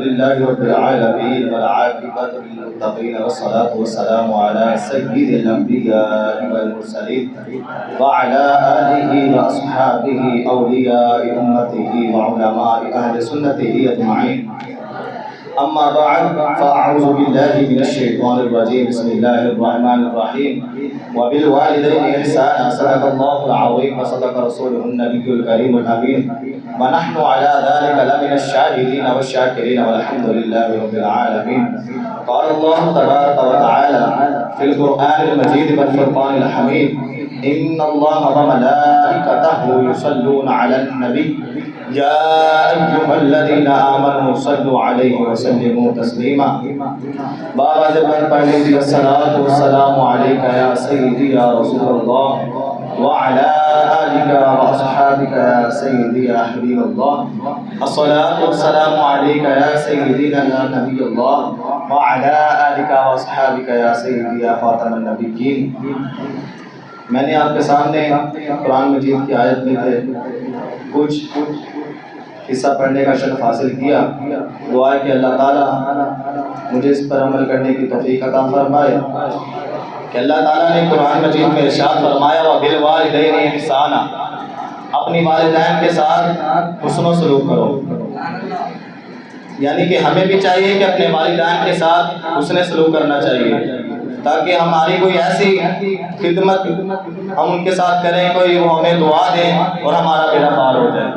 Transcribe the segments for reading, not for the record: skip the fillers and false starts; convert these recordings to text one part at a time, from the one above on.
لله رب العالمين والعاقبة للمتقين والصلاة والسلام على سيد الأنبياء والمرسلين وعلى آله وأصحابه أولياء أمته وعلماء أهل سنته أجمعين. أما بعد فأعوذ بالله من الشيطان الرجيم. بسم الله الرحمن الرحيم. وبالوالدين إحسانا. صدق الله العظيم وصدق رسوله النبي الكريم الأمين. ونحن على ذلك لمن الشاهدين والشاكرين والحمد لله رب العالمين. قال الله تبارك وتعالى في القرآن المجيد والفرقان الحميد: إن الله وملائكته يصلون على النبي يا أيها الذين آمنوا صلوا عليه وسلموا تسليما. بابا جبر پڑھ لیجیے: الصلاۃ والسلام علیک یا سیدی یا رسول اللہ وعلى آلك وأصحابك يا سيدي يا حبيب الله. الصلاة والسلام عليك يا سيدنا يا نبي الله وعلى آلك وأصحابك يا سيدي يا خاتم النبيين. میں نے آپ کے سامنے قرآن مجید کی آیت میں سے کچھ حصہ پڑھنے کا شرف حاصل کیا. دعا ہے کہ اللہ تعالیٰ مجھے اس پر عمل کرنے کی توفیق عطا فرمائے. کہ اللہ تعالیٰ نے قرآن مجید میں ارشاد فرمایا: وَبِالْوَالِدَيْنِ إِحْسَانًا، اپنی والدین کے ساتھ حسن و سلوک کرو. یعنی کہ ہمیں بھی چاہیے کہ اپنے والدین کے ساتھ حسن سلوک کرنا چاہیے، تاکہ ہماری کوئی ایسی خدمت ہم ان کے ساتھ کریں، کوئی وہ ہمیں دعا دیں اور ہمارا بیڑا پار ہو جائے.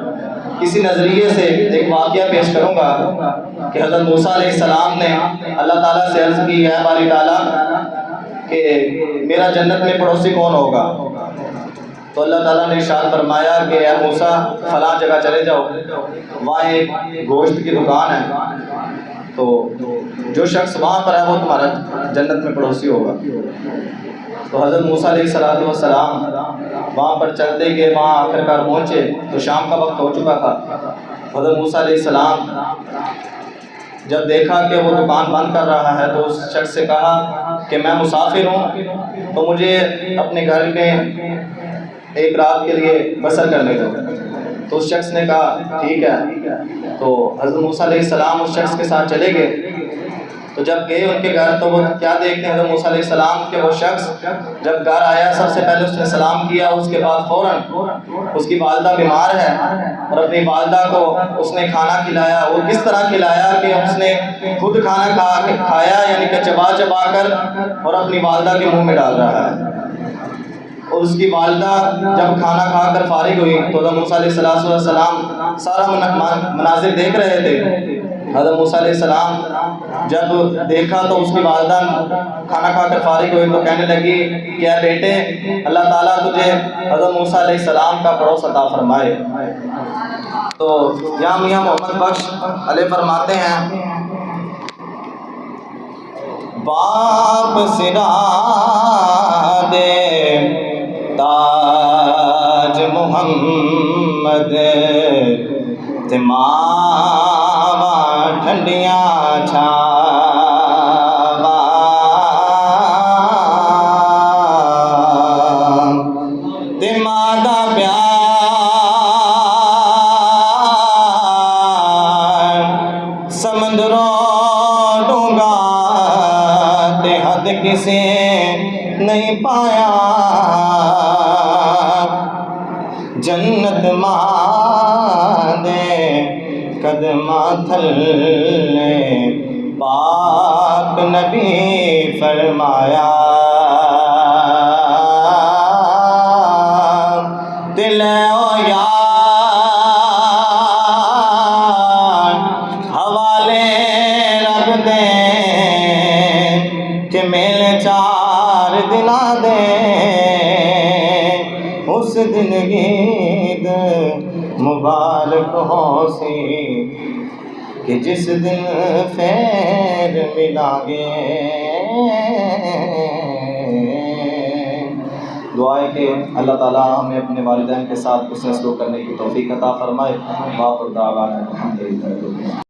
کسی نظریے سے ایک واقعہ پیش کروں گا کہ حضرت موسیٰ علیہ السلام نے اللہ تعالیٰ سے عرض کی: اے باری تعالیٰ کہ میرا جنت میں پڑوسی کون ہوگا؟ تو اللہ تعالیٰ نے ارشاد فرمایا کہ اے موسیٰ فلاں جگہ چلے جاؤ، وہاں ایک گوشت کی دکان ہے، تو جو شخص وہاں پر ہے وہ تمہارا جنت میں پڑوسی ہوگا. تو حضرت موسیٰ علیہ السلام وہاں پر چلتے گئے، وہاں آخر کار پہنچے تو شام کا وقت ہو چکا تھا. حضرت موسیٰ علیہ السلام جب دیکھا کہ وہ دکان بند کر رہا ہے تو اس شخص سے کہا کہ میں مسافر ہوں، تو مجھے اپنے گھر میں ایک رات کے لیے بسر کرنے دو. تو اس شخص نے کہا ٹھیک ہے. تو حضرت موسیٰ علیہ السلام اس شخص کے ساتھ چلے گئے. تو جب گئے ان کے گھر تو وہ کیا دیکھتے ہیں حضرت موسیٰ علیہ السلام کہ وہ شخص جب گھر آیا سب سے پہلے اس نے سلام کیا، اس کے بعد فوراً اس کی والدہ بیمار ہے اور اپنی والدہ کو اس نے کھانا کھلایا. اور کس طرح کھلایا کہ اس نے خود کھانا کھایا، یعنی کہ چبا چبا کر اور اپنی والدہ کے منہ میں ڈال رہا ہے. اور اس کی والدہ جب کھانا کھا کر فارغ ہوئی تو حضرت موسیٰ علیہ السلام سارا مناظر دیکھ رہے تھے. حضرت موسیٰ علیہ السلام جب دیکھا تو اس کی والدہ کھانا کھا کر فارغ ہوئی تو کہنے لگی کہ اے بیٹے، اللہ تعالیٰ تجھے حضرت موسیٰ علیہ السلام کا پڑوس عطا فرمائے. تو یہاں میاں محمد بخش علیہ فرماتے ہیں: باپ سرا دے تاج محمد تماوا ٹھنڈیاں چھاوا تمادا پیار سمندروں ڈونگا تے حد کسے نہیں پایا. جنت ماں دے قدماں تھلے پاک نبی فرمایا. دل او یار حوالے رکھ دے کہ میل 4 دنا دے. اس دن عید مبارک ہو سی کہ جس دن خیر ملا گے. دعا ہے کہ اللہ تعالیٰ ہمیں اپنے والدین کے ساتھ حسن سلوک کرنے کی توفیق عطا فرمائے. باقر دعوانا الحمدللہ.